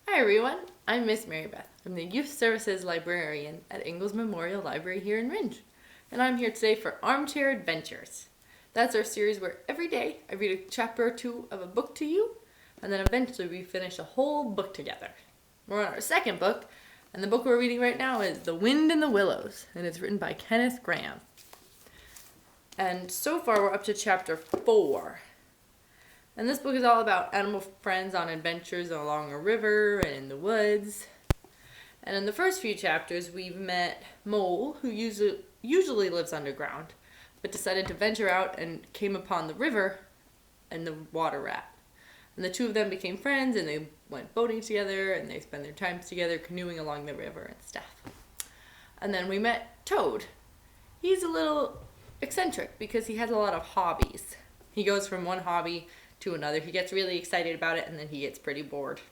Hi everyone, I'm Miss Mary Beth. I'm the Youth Services Librarian at Ingalls Memorial Library here in Ringe. And I'm here today for Armchair Adventures. That's our series where every day I read a chapter or two of a book to you, and then eventually we finish a whole book together. We're on our second book, and the book we're reading right now is The Wind and the Willows, and it's written by Kenneth Grahame. And so far we're up to chapter 4. And this book is all about animal friends on adventures along a river and in the woods. And in the first few chapters, we've met Mole, who usually lives underground, but decided to venture out and came upon the river and the water rat. And the two of them became friends, and they went boating together, and they spent their times together canoeing along the river and stuff. And then we met Toad. He's a little eccentric because he has a lot of hobbies. He goes from one hobby to another. He gets really excited about it, and then he gets pretty bored.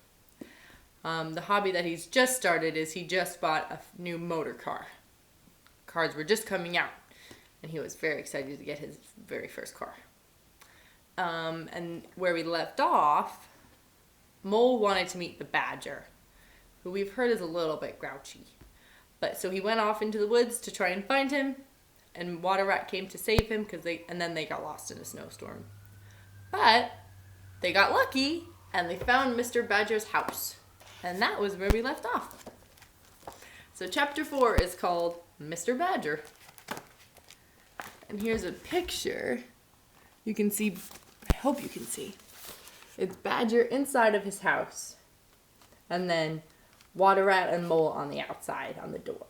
The hobby that he's just started is he just bought a new motor car. Cars were just coming out, and he was very excited to get his very first car. And where we left off, Mole wanted to meet the Badger, who we've heard is a little bit grouchy. But so he went off into the woods to try and find him, and Water Rat came to save him and then they got lost in a snowstorm. But they got lucky, and they found Mr. Badger's house. And that was where we left off. So chapter 4 is called Mr. Badger. And here's a picture. You can see, I hope you can see. It's Badger inside of his house. And then Water Rat and Mole on the outside,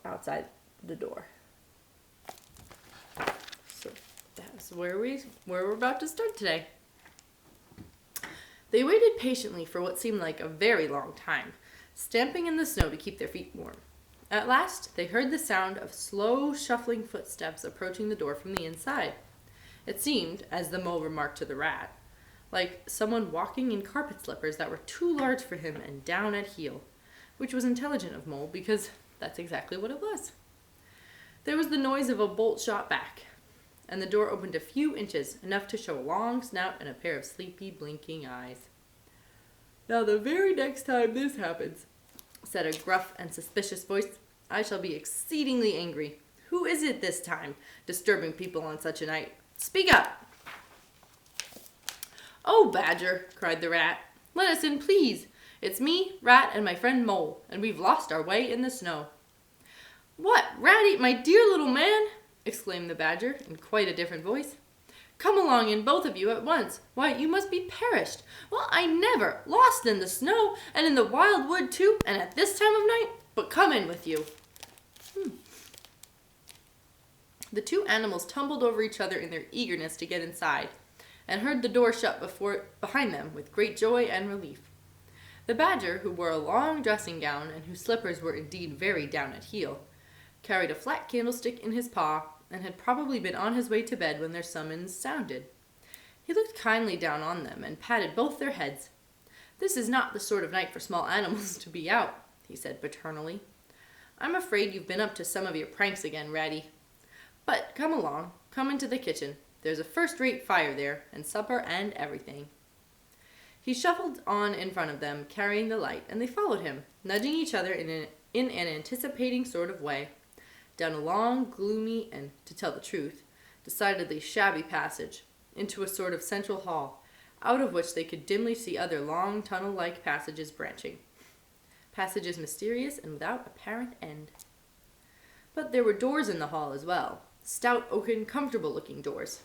outside the door. So that's where we're about to start today. They waited patiently for what seemed like a very long time, stamping in the snow to keep their feet warm. At last, they heard the sound of slow, shuffling footsteps approaching the door from the inside. It seemed, as the Mole remarked to the Rat, like someone walking in carpet slippers that were too large for him and down at heel, which was intelligent of Mole because that's exactly what it was. There was the noise of a bolt shot back, and the door opened a few inches, enough to show a long snout and a pair of sleepy, blinking eyes. "Now the very next time this happens," said a gruff and suspicious voice, "I shall be exceedingly angry. Who is it this time, disturbing people on such a night? Speak up!" "Oh, Badger," cried the Rat, "let us in, please. It's me, Rat, and my friend Mole, and we've lost our way in the snow." "What, Ratty, my dear little man!" exclaimed the Badger in quite a different voice. "Come along in, both of you, at once. Why, you must be perished. Well, I never! Lost in the snow, and in the wild wood, too, and at this time of night? But come in with you." The two animals tumbled over each other in their eagerness to get inside, and heard the door shut behind them with great joy and relief. The Badger, who wore a long dressing gown, and whose slippers were indeed very down at heel, carried a flat candlestick in his paw, and had probably been on his way to bed when their summons sounded. He looked kindly down on them, and patted both their heads. "This is not the sort of night for small animals to be out," he said paternally. "I'm afraid you've been up to some of your pranks again, Ratty. But come along, come into the kitchen. There's a first-rate fire there, and supper and everything." He shuffled on in front of them, carrying the light, and they followed him, nudging each other in an anticipating sort of way, down a long, gloomy, and, to tell the truth, decidedly shabby passage, into a sort of central hall, out of which they could dimly see other long, tunnel-like passages branching. Passages mysterious and without apparent end. But there were doors in the hall as well, stout, oaken, comfortable-looking doors.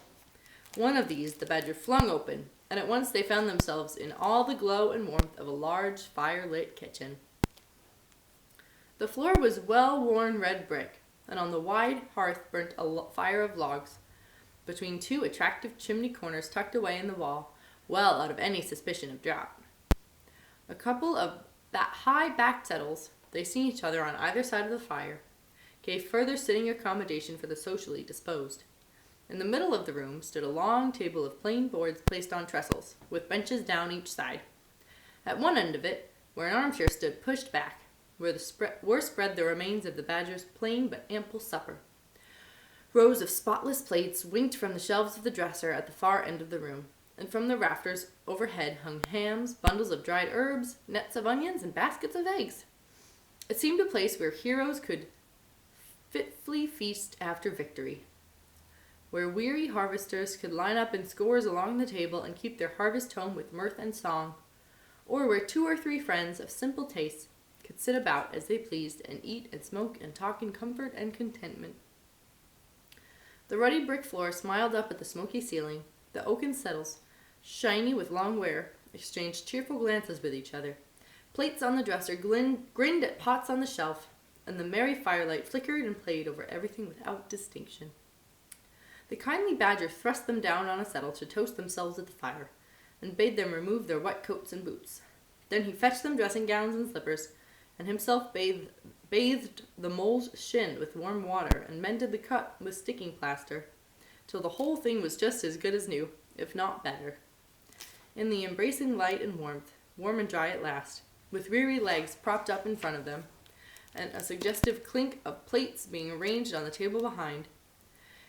One of these the Badger flung open, and at once they found themselves in all the glow and warmth of a large, fire-lit kitchen. The floor was well-worn red brick, and on the wide hearth burnt a fire of logs, between two attractive chimney corners tucked away in the wall, well out of any suspicion of draught. A couple of high back settles, facing each other on either side of the fire, gave further sitting accommodation for the socially disposed. In the middle of the room stood a long table of plain boards placed on trestles, with benches down each side. At one end of it, where an armchair stood pushed back, were spread the remains of the Badger's plain but ample supper. Rows of spotless plates winked from the shelves of the dresser at the far end of the room, and from the rafters overhead hung hams, bundles of dried herbs, nets of onions, and baskets of eggs. It seemed a place where heroes could fitfully feast after victory, where weary harvesters could line up in scores along the table and keep their harvest home with mirth and song, or where 2 or 3 friends of simple tastes could sit about as they pleased and eat and smoke and talk in comfort and contentment. The ruddy brick floor smiled up at the smoky ceiling. The oaken settles, shiny with long wear, exchanged cheerful glances with each other. Plates on the dresser grinned at pots on the shelf, and the merry firelight flickered and played over everything without distinction. The kindly badger thrust them down on a settle to toast themselves at the fire, and bade them remove their wet coats and boots. Then he fetched them dressing gowns and slippers, and himself bathed the mole's shin with warm water, and mended the cut with sticking plaster, till the whole thing was just as good as new, if not better. In the embracing light and warmth, warm and dry at last, with weary legs propped up in front of them, and a suggestive clink of plates being arranged on the table behind,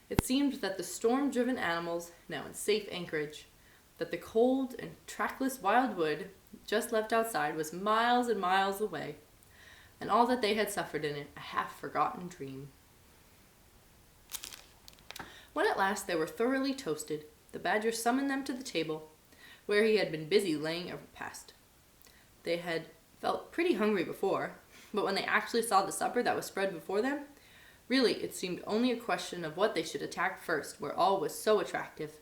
it seemed that the storm-driven animals, now in safe anchorage, that the cold and trackless wild wood just left outside was miles and miles away, and all that they had suffered in it a half-forgotten dream. When at last they were thoroughly toasted, the badger summoned them to the table, where he had been busy laying a repast. They had felt pretty hungry before, but when they actually saw the supper that was spread before them, really it seemed only a question of what they should attack first, where all was so attractive,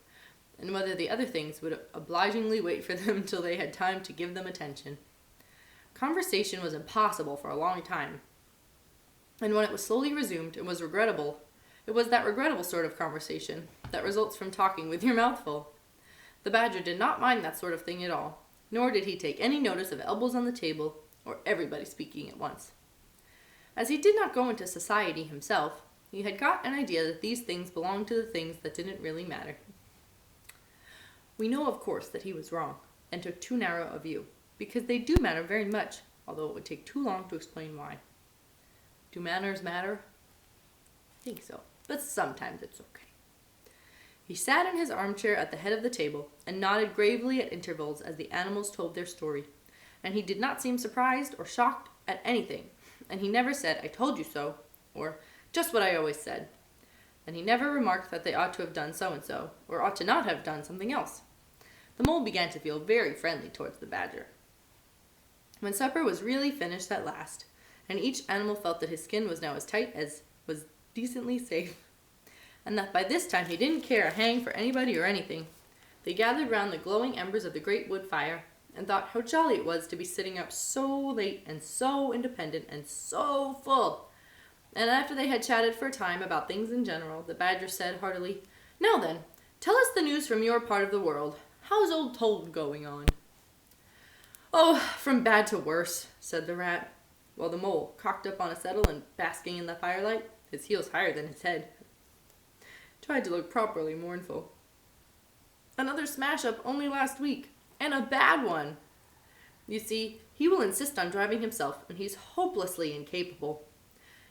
and whether the other things would obligingly wait for them till they had time to give them attention. Conversation was impossible for a long time, and when it was slowly resumed, it was regrettable. It was that regrettable sort of conversation that results from talking with your mouth full. The badger did not mind that sort of thing at all, nor did he take any notice of elbows on the table, or everybody speaking at once. As he did not go into society himself, he had got an idea that these things belonged to the things that didn't really matter. We know, of course, that he was wrong, and took too narrow a view, because they do matter very much, although it would take too long to explain why. Do manners matter? I think so, but sometimes it's okay. He sat in his armchair at the head of the table, and nodded gravely at intervals as the animals told their story, and he did not seem surprised or shocked at anything, and he never said, "I told you so," or "just what I always said," and he never remarked that they ought to have done so-and-so, or ought to not have done something else. The mole began to feel very friendly towards the badger. When supper was really finished at last, and each animal felt that his skin was now as tight as was decently safe, and that by this time he didn't care a hang for anybody or anything, they gathered round the glowing embers of the great wood fire, and thought how jolly it was to be sitting up so late and so independent and so full. And after they had chatted for a time about things in general, the badger said heartily, "Now then, tell us the news from your part of the world. How's old Toad going on?" "Oh, from bad to worse," said the rat, while the mole, cocked up on a settle and basking in the firelight, his heels higher than his head, tried to look properly mournful. "Another smash-up only last week, and a bad one. You see, he will insist on driving himself, and he's hopelessly incapable.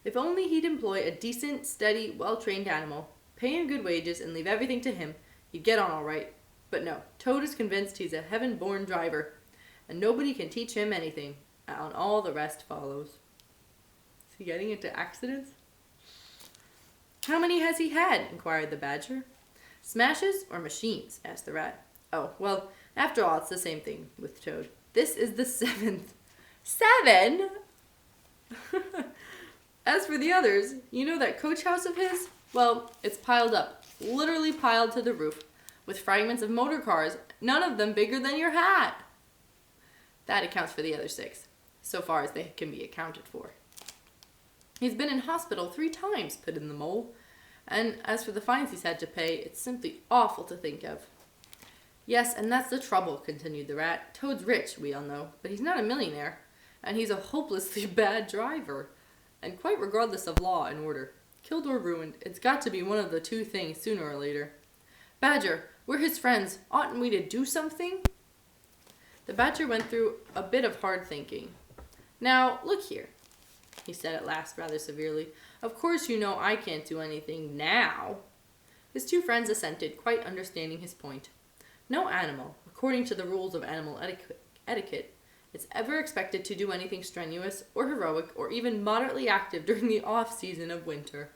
If only he'd employ a decent, steady, well-trained animal, pay him good wages, and leave everything to him, he'd get on all right. But no, Toad is convinced he's a heaven-born driver, and nobody can teach him anything, and all the rest follows." Is he getting into accidents? "How many has he had?" inquired the badger. "Smashes or machines?" asked the rat. "Oh, well, after all, it's the same thing with Toad. This is the 7th. 7? As for the others, you know that coach house of his? Well, it's piled up, literally piled to the roof, with fragments of motor cars, none of them bigger than your hat. That accounts for the other 6, so far as they can be accounted for." "He's been in hospital 3 times, put in the mole. "And as for the fines he's had to pay, it's simply awful to think of." "Yes, and that's the trouble," continued the rat. "Toad's rich, we all know, but he's not a millionaire, and he's a hopelessly bad driver, and quite regardless of law and order. Killed or ruined, it's got to be one of the 2 things sooner or later. Badger, we're his friends. Oughtn't we to do something?" The badger went through a bit of hard thinking. "Now, look here," he said at last rather severely. "Of course you know I can't do anything now." His 2 friends assented, quite understanding his point. No animal, according to the rules of animal etiquette, is ever expected to do anything strenuous or heroic or even moderately active during the off-season of winter.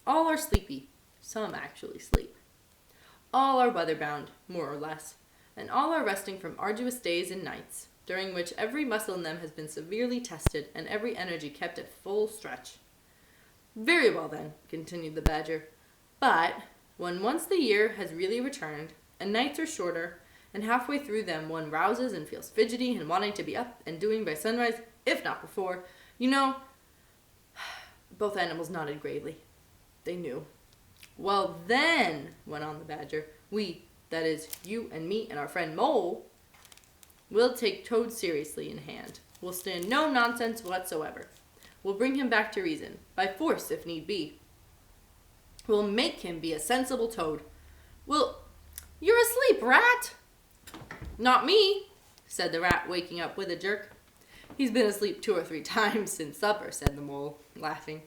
All are sleepy. Some actually sleep. All are weather-bound, more or less, and all are resting from arduous days and nights, during which every muscle in them has been severely tested and every energy kept at full stretch. Very well then, continued the Badger, but when once the year has really returned, and nights are shorter, and halfway through them one rouses and feels fidgety and wanting to be up and doing by sunrise, if not before, you know. Both animals nodded gravely. They knew. Well then, went on the Badger, we, that is, you and me and our friend Mole, will take Toad seriously in hand. We'll stand no nonsense whatsoever. We'll bring him back to reason, by force if need be. We'll make him be a sensible Toad. You're asleep, Rat! Not me, said the Rat, waking up with a jerk. He's been asleep 2 or 3 times since supper, said the Mole, laughing.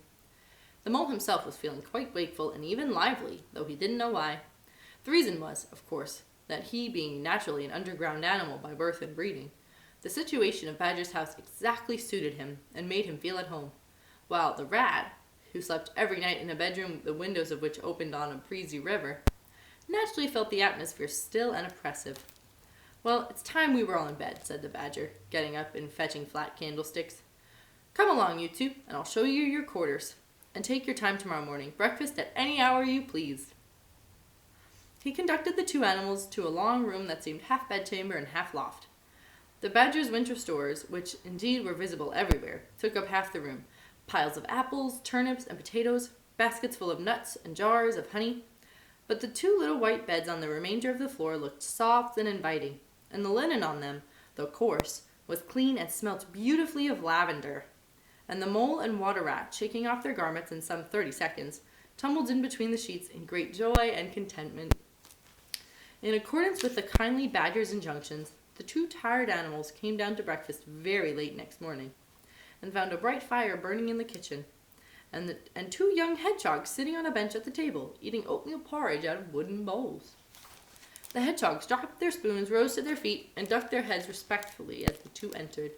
The Mole himself was feeling quite wakeful and even lively, though he didn't know why. The reason was, of course, that he, being naturally an underground animal by birth and breeding, the situation of Badger's house exactly suited him and made him feel at home, while the Rat, who slept every night in a bedroom the windows of which opened on a breezy river, naturally felt the atmosphere still and oppressive. Well, it's time we were all in bed, said the Badger, getting up and fetching flat candlesticks. Come along, you two, and I'll show you your quarters. And take your time tomorrow morning. Breakfast at any hour you please. He conducted the 2 animals to a long room that seemed half bedchamber and half loft. The Badger's winter stores, which indeed were visible everywhere, took up half the room. Piles of apples, turnips, and potatoes, baskets full of nuts, and jars of honey. But the 2 little white beds on the remainder of the floor looked soft and inviting, and the linen on them, though coarse, was clean and smelt beautifully of lavender. And the Mole and Water Rat, shaking off their garments in some 30 seconds, tumbled in between the sheets in great joy and contentment. In accordance with the kindly Badger's injunctions, the 2 tired animals came down to breakfast very late next morning, and found a bright fire burning in the kitchen, and 2 young hedgehogs sitting on a bench at the table, eating oatmeal porridge out of wooden bowls. The hedgehogs dropped their spoons, rose to their feet, and ducked their heads respectfully as the 2 entered.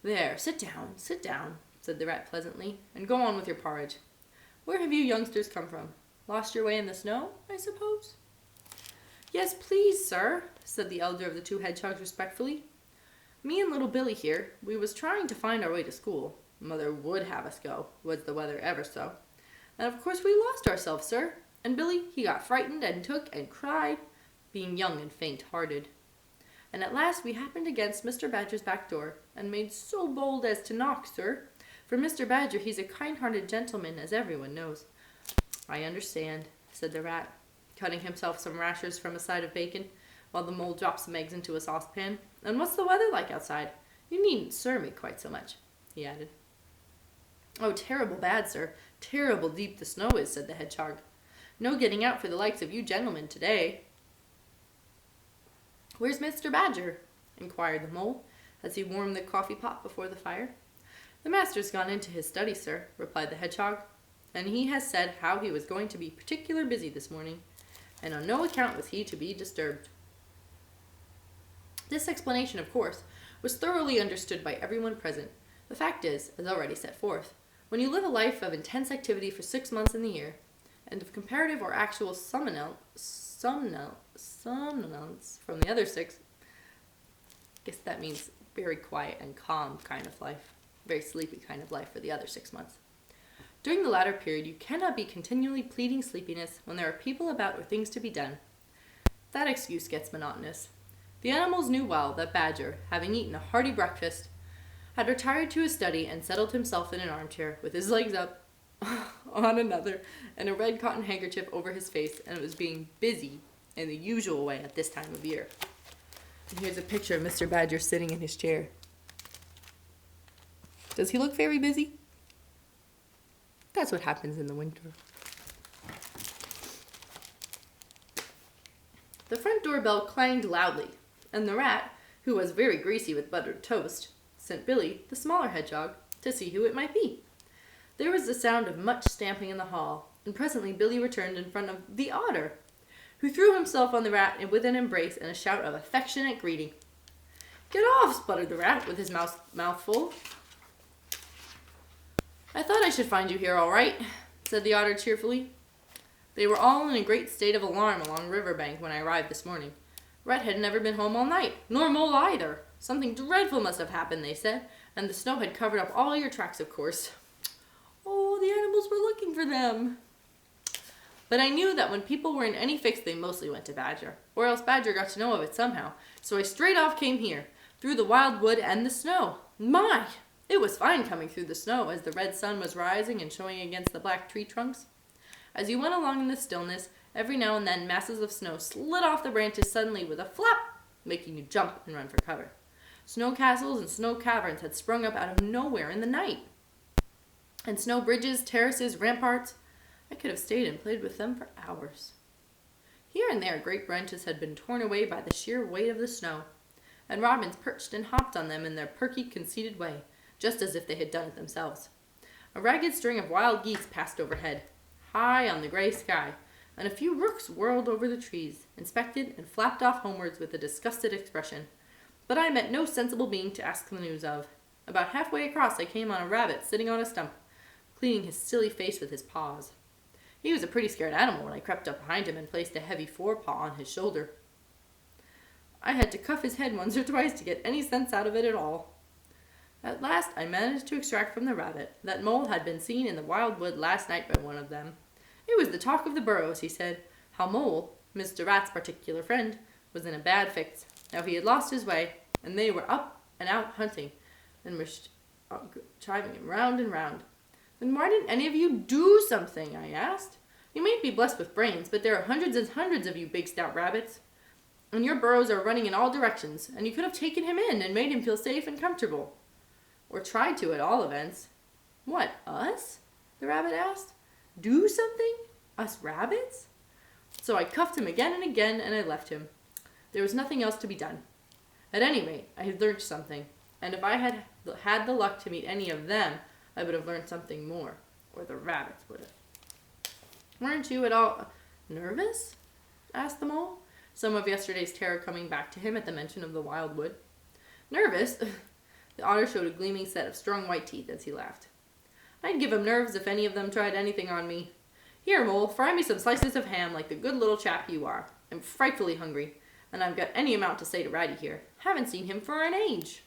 There, sit down, said the Rat pleasantly, and go on with your porridge. Where have you youngsters come from? Lost your way in the snow, I suppose? Yes, please, sir, said the elder of the 2 hedgehogs respectfully. Me and little Billy here, we was trying to find our way to school. Mother would have us go, was the weather ever so. And of course we lost ourselves, sir, and Billy, he got frightened and took and cried, being young and faint-hearted. And at last we happened against Mr. Badger's back door, and made so bold as to knock, sir. For Mr. Badger, he's a kind-hearted gentleman, as everyone knows. I understand, said the Rat, cutting himself some rashers from a side of bacon, while the Mole dropped some eggs into a saucepan. And what's the weather like outside? You needn't stir me quite so much, he added. Oh, terrible bad, sir. Terrible deep the snow is, said the hedgehog. No getting out for the likes of you gentlemen today. Where's Mr. Badger? Inquired the Mole, as he warmed the coffee pot before the fire. The master's gone into his study, sir, replied the hedgehog, and he has said how he was going to be particular busy this morning, and on no account was he to be disturbed. This explanation, of course, was thoroughly understood by everyone present. The fact is, as already set forth, when you live a life of intense activity for 6 months in the year, and of comparative or actual somnolence from the other 6, I guess that means very quiet and calm kind of life, very sleepy kind of life for the other 6 months. During the latter period, you cannot be continually pleading sleepiness when there are people about or things to be done. That excuse gets monotonous. The animals knew well that Badger, having eaten a hearty breakfast, had retired to his study and settled himself in an armchair with his legs up on another and a red cotton handkerchief over his face, and was being busy in the usual way at this time of year. And here's a picture of Mr. Badger sitting in his chair. Does he look very busy? That's what happens in the winter. The front door bell clanged loudly, and the Rat, who was very greasy with buttered toast, sent Billy, the smaller hedgehog, to see who it might be. There was the sound of much stamping in the hall, and presently Billy returned in front of the Otter, who threw himself on the rat with an embrace and a shout of affectionate greeting. "Get off," sputtered the rat with his mouth full. "I thought I should find you here all right," said the otter cheerfully. They were all in a great state of alarm along the river bank when I arrived this morning. Rat had never been home all night, nor Mole either. Something dreadful must have happened, they said, and the snow had covered up all your tracks, of course. Oh, the animals were looking for them. But I knew that when people were in any fix, they mostly went to Badger, or else Badger got to know of it somehow. So I straight off came here, through the wild wood and the snow. My! It was fine coming through the snow as the red sun was rising and showing against the black tree trunks. As you went along in the stillness, every now and then masses of snow slid off the branches suddenly with a flap, making you jump and run for cover. Snow castles and snow caverns had sprung up out of nowhere in the night. And snow bridges, terraces, ramparts. I could have stayed and played with them for hours. Here and there great branches had been torn away by the sheer weight of the snow, and robins perched and hopped on them in their perky, conceited way, just as if they had done it themselves. A ragged string of wild geese passed overhead, high on the gray sky, and a few rooks whirled over the trees, inspected, and flapped off homewards with a disgusted expression. But I met no sensible being to ask the news of. About halfway across I came on a rabbit sitting on a stump, cleaning his silly face with his paws. He was a pretty scared animal when I crept up behind him and placed a heavy forepaw on his shoulder. I had to cuff his head once or twice to get any sense out of it at all. At last I managed to extract from the rabbit that Mole had been seen in the wild wood last night by one of them. It was the talk of the burrows, he said, how Mole, Mr. Rat's particular friend, was in a bad fix. Now he had lost his way, and they were up and out hunting, and were driving him round and round. "Then why didn't any of you do something?" I asked. "You may be blessed with brains, but there are hundreds and hundreds of you big stout rabbits, and your burrows are running in all directions, and you could have taken him in and made him feel safe and comfortable. Or tried to, at all events." "What, us?" the rabbit asked. "Do something? Us rabbits?" So I cuffed him again and again, and I left him. There was nothing else to be done. At any rate, I had learned something, and if I had had the luck to meet any of them, I would have learned something more, or the rabbits would have. "Weren't you at all nervous?" asked the mole, some of yesterday's terror coming back to him at the mention of the wild wood. "Nervous?" The otter showed a gleaming set of strong white teeth as he laughed. "I'd give 'em nerves if any of them tried anything on me. Here, Mole, fry me some slices of ham like the good little chap you are. I'm frightfully hungry, and I've got any amount to say to Ratty here. Haven't seen him for an age."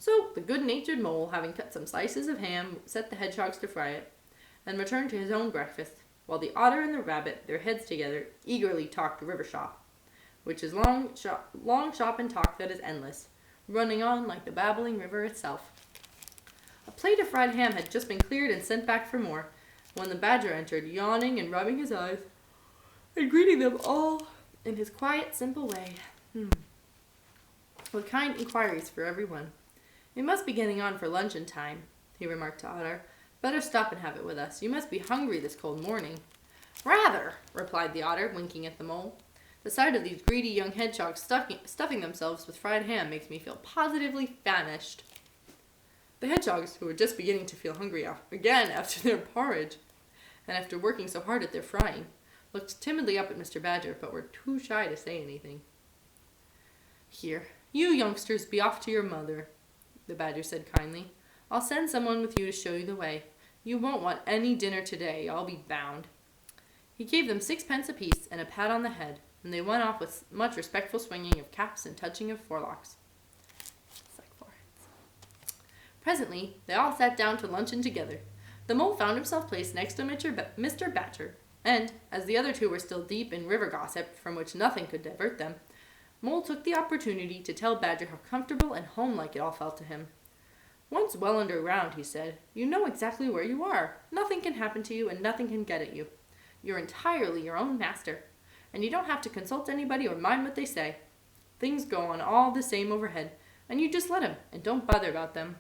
So the good-natured Mole, having cut some slices of ham, set the hedgehogs to fry it, and returned to his own breakfast, while the otter and the rabbit, their heads together, eagerly talked river shop, which is long shop and talk that is endless, running on like the babbling river itself. A plate of fried ham had just been cleared and sent back for more, when the badger entered, yawning and rubbing his eyes, and greeting them all in his quiet, simple way, with kind inquiries for every one. "It must be getting on for luncheon time," he remarked to Otter. "Better stop and have it with us. You must be hungry this cold morning." "Rather," replied the otter, winking at the mole. "The sight of these greedy young hedgehogs stuffing themselves with fried ham makes me feel positively famished." The hedgehogs, who were just beginning to feel hungry again after their porridge, and after working so hard at their frying, looked timidly up at Mr. Badger, but were too shy to say anything. "Here, you youngsters be off to your mother," the badger said kindly. "I'll send someone with you to show you the way. You won't want any dinner today, I'll be bound." He gave them 6 pence apiece and a pat on the head, and they went off with much respectful swinging of caps and touching of forelocks. Presently, they all sat down to luncheon together. The mole found himself placed next to Mr. Badger, and, as the other two were still deep in river gossip, from which nothing could divert them, Mole took the opportunity to tell Badger how comfortable and homelike it all felt to him. "Once well underground," he said, "you know exactly where you are. Nothing can happen to you, and nothing can get at you. You're entirely your own master, and you don't have to consult anybody or mind what they say. Things go on all the same overhead, and you just let 'em, and don't bother about them.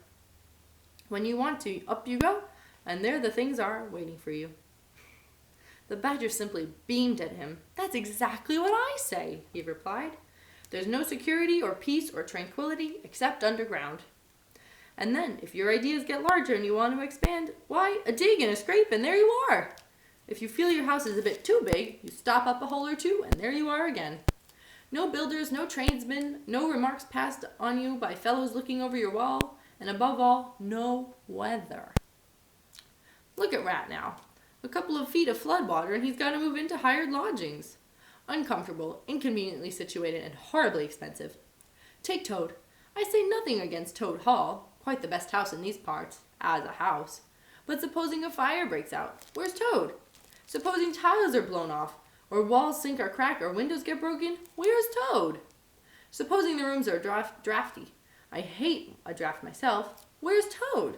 When you want to, up you go, and there the things are, waiting for you." The badger simply beamed at him. "That's exactly what I say," he replied. "There's no security or peace or tranquility except underground. And then, if your ideas get larger and you want to expand, why, a dig and a scrape and there you are. If you feel your house is a bit too big, you stop up a hole or two, and there you are again. No builders, no tradesmen, no remarks passed on you by fellows looking over your wall, and above all, no weather. Look at Rat now. A couple of feet of flood water, and he's got to move into hired lodgings. Uncomfortable, inconveniently situated, and horribly expensive. Take Toad. I say nothing against Toad Hall, quite the best house in these parts, as a house. But supposing a fire breaks out, where's Toad? Supposing tiles are blown off, or walls sink or crack, or windows get broken, where's Toad? Supposing the rooms are drafty. I hate a draft myself. Where's Toad?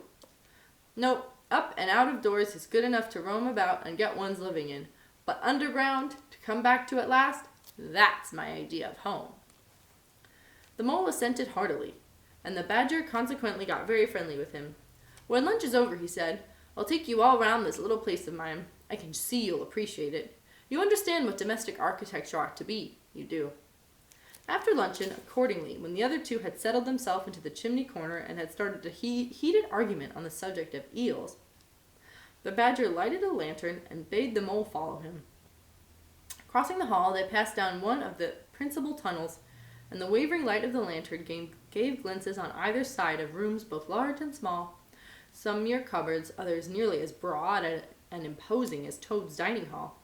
No, up and out of doors is good enough to roam about and get one's living in. But underground, to come back to at last, that's my idea of home. The Mole assented heartily, and the Badger consequently got very friendly with him. When lunch is over, he said, I'll take you all round this little place of mine. I can see you'll appreciate it. You understand what domestic architecture ought to be. You do. After luncheon, accordingly, when the other two had settled themselves into the chimney corner and had started a heated argument on the subject of eels, the Badger lighted a lantern and bade the Mole follow him. Crossing the hall, they passed down one of the principal tunnels, and the wavering light of the lantern gave glimpses on either side of rooms both large and small, some mere cupboards, others nearly as broad and imposing as Toad's dining hall.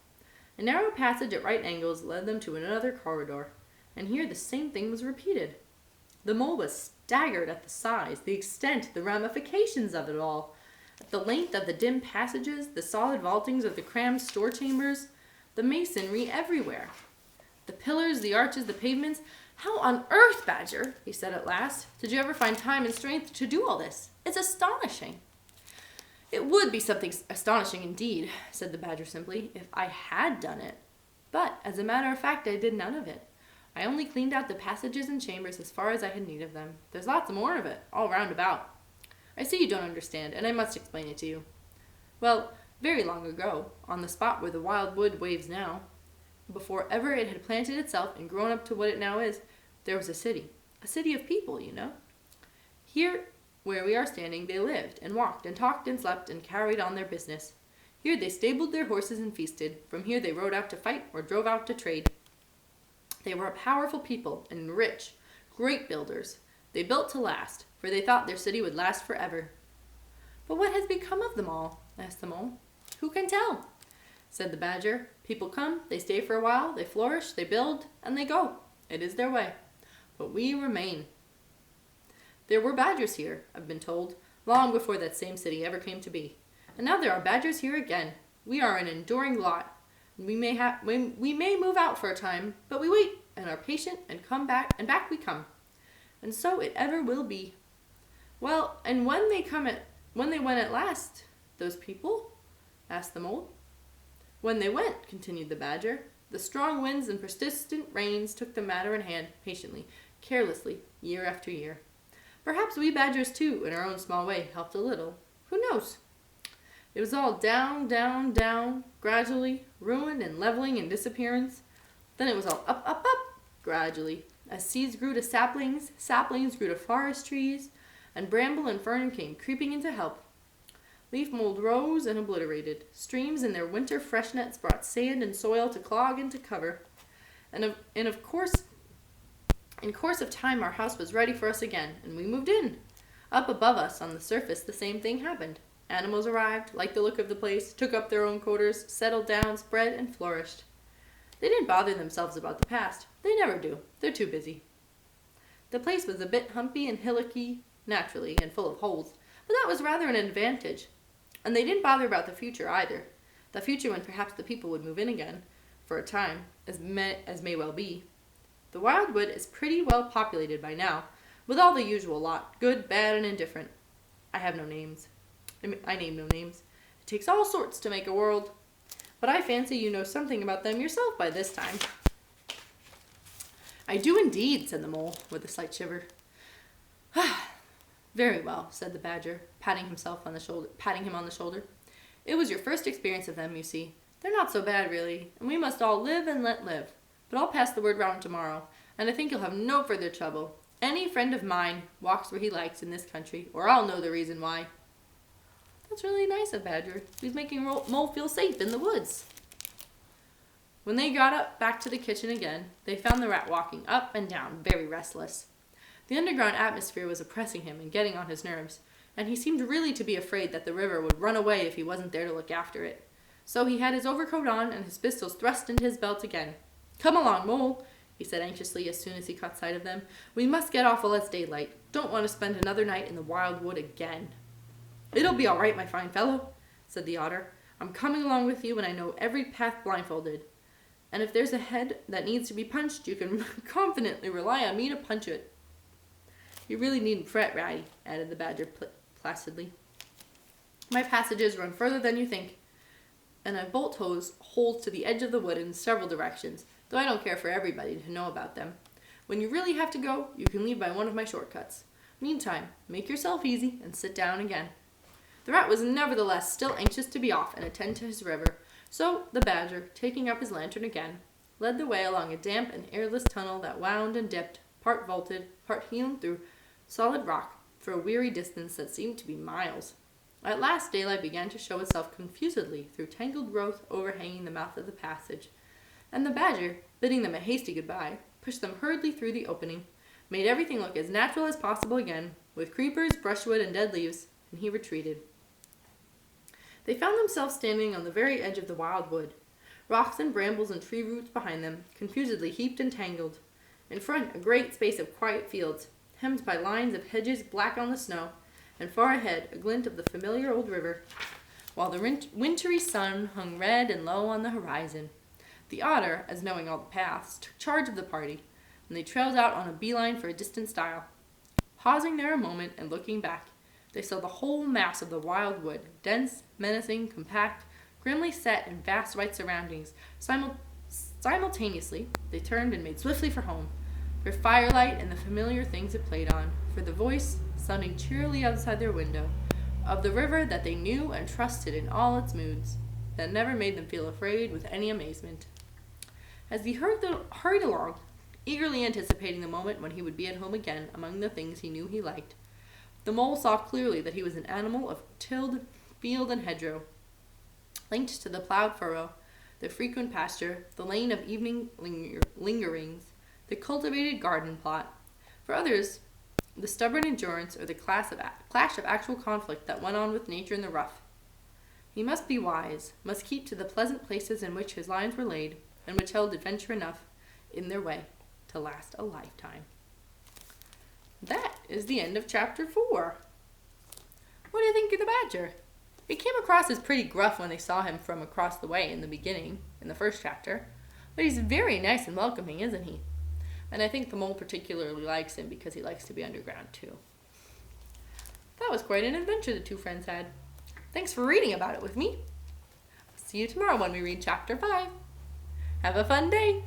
A narrow passage at right angles led them to another corridor, and here the same thing was repeated. The Mole was staggered at the size, the extent, the ramifications of it all, at the length of the dim passages, the solid vaultings of the crammed store chambers, the masonry everywhere. The pillars, the arches, the pavements. How on earth, Badger, he said at last, did you ever find time and strength to do all this? It's astonishing. It would be something astonishing indeed, said the Badger simply, if I had done it. But, as a matter of fact, I did none of it. I only cleaned out the passages and chambers as far as I had need of them. There's lots more of it, all round about. I see you don't understand, and I must explain it to you. Well, very long ago, on the spot where the wild wood waves now, before ever it had planted itself and grown up to what it now is, there was a city of people, you know. Here, where we are standing, they lived, and walked, and talked, and slept, and carried on their business. Here they stabled their horses and feasted. From here they rode out to fight, or drove out to trade. They were a powerful people, and rich, great builders. They built to last, for they thought their city would last forever. But what has become of them all? Asked the Mole. Who can tell? Said the Badger. People come, they stay for a while, they flourish, they build, and they go. It is their way. But we remain. There were badgers here, I've been told, long before that same city ever came to be. And now there are badgers here again. We are an enduring lot. We may move out for a time, but we wait, and are patient, and come back, and back we come. And so it ever will be. Well, and when they went at last, those people? Asked the Mole. When they went, continued the Badger, the strong winds and persistent rains took the matter in hand, patiently, carelessly, year after year. Perhaps we Badgers, too, in our own small way, helped a little. Who knows? It was all down, down, down, gradually, ruin and leveling and disappearance. Then it was all up, up, up, gradually, as seeds grew to saplings, saplings grew to forest trees, and bramble and fern came creeping in to help. Leaf mold rose and obliterated. Streams in their winter freshnets brought sand and soil to clog and to cover. In course of time, our house was ready for us again, and we moved in. Up above us, on the surface, the same thing happened. Animals arrived, liked the look of the place, took up their own quarters, settled down, spread, and flourished. They didn't bother themselves about the past. They never do. They're too busy. The place was a bit humpy and hillocky, naturally, and full of holes, but that was rather an advantage. And they didn't bother about the future either. The future when perhaps the people would move in again, for a time, as may well be. The Wildwood is pretty well populated by now, with all the usual lot, good, bad, and indifferent. I have no names. I name no names. It takes all sorts to make a world. But I fancy you know something about them yourself by this time. I do indeed, said the Mole, with a slight shiver. Very well, said the Badger, patting him on the shoulder. It was your first experience of them, you see. They're not so bad, really, and we must all live and let live. But I'll pass the word round tomorrow, and I think you'll have no further trouble. Any friend of mine walks where he likes in this country, or I'll know the reason why. That's really nice of Badger. He's making Mole feel safe in the woods. When they got up back to the kitchen again, they found the rat walking up and down, very restless. The underground atmosphere was oppressing him and getting on his nerves, and he seemed really to be afraid that the river would run away if he wasn't there to look after it. So he had his overcoat on and his pistols thrust into his belt again. "Come along, Mole," he said anxiously as soon as he caught sight of them. "We must get off while it's daylight. Don't want to spend another night in the wild wood again." "It'll be all right, my fine fellow," said the otter. "I'm coming along with you and I know every path blindfolded. And if there's a head that needs to be punched, you can confidently rely on me to punch it." "You really needn't fret, Ratty," added the Badger placidly. "My passages run further than you think, and a bolt hose holds to the edge of the wood in several directions, though I don't care for everybody to know about them. When you really have to go, you can leave by one of my shortcuts. Meantime, make yourself easy and sit down again." The rat was nevertheless still anxious to be off and attend to his river, so the Badger, taking up his lantern again, led the way along a damp and airless tunnel that wound and dipped, part vaulted, part hewn through solid rock, for a weary distance that seemed to be miles. At last daylight began to show itself confusedly through tangled growth overhanging the mouth of the passage, and the Badger, bidding them a hasty goodbye, pushed them hurriedly through the opening, made everything look as natural as possible again, with creepers, brushwood, and dead leaves, and he retreated. They found themselves standing on the very edge of the wild wood, rocks and brambles and tree roots behind them, confusedly heaped and tangled. In front, a great space of quiet fields, hemmed by lines of hedges black on the snow, and far ahead, a glint of the familiar old river, while the wintry sun hung red and low on the horizon. The otter, as knowing all the paths, took charge of the party, and they trailed out on a beeline for a distant stile. Pausing there a moment and looking back, they saw the whole mass of the wild wood, dense, menacing, compact, grimly set in vast white surroundings. Simultaneously, they turned and made swiftly for home, for firelight and the familiar things it played on, for the voice, sounding cheerily outside their window, of the river that they knew and trusted in all its moods, that never made them feel afraid with any amazement. As he hurried along, eagerly anticipating the moment when he would be at home again among the things he knew he liked, the Mole saw clearly that he was an animal of tilled field and hedgerow, linked to the plowed furrow, the frequent pasture, the lane of evening lingerings, the cultivated garden plot. For others, the stubborn endurance or the clash of actual conflict that went on with nature in the rough. He must be wise, must keep to the pleasant places in which his lines were laid, and which held adventure enough in their way to last a lifetime. That is the end of chapter 4. What do you think of the Badger? It came across as pretty gruff when they saw him from across the way in the beginning, in the first chapter, but he's very nice and welcoming, isn't he? And I think the Mole particularly likes him because he likes to be underground too. That was quite an adventure the two friends had. Thanks for reading about it with me. See you tomorrow when we read chapter 5. Have a fun day!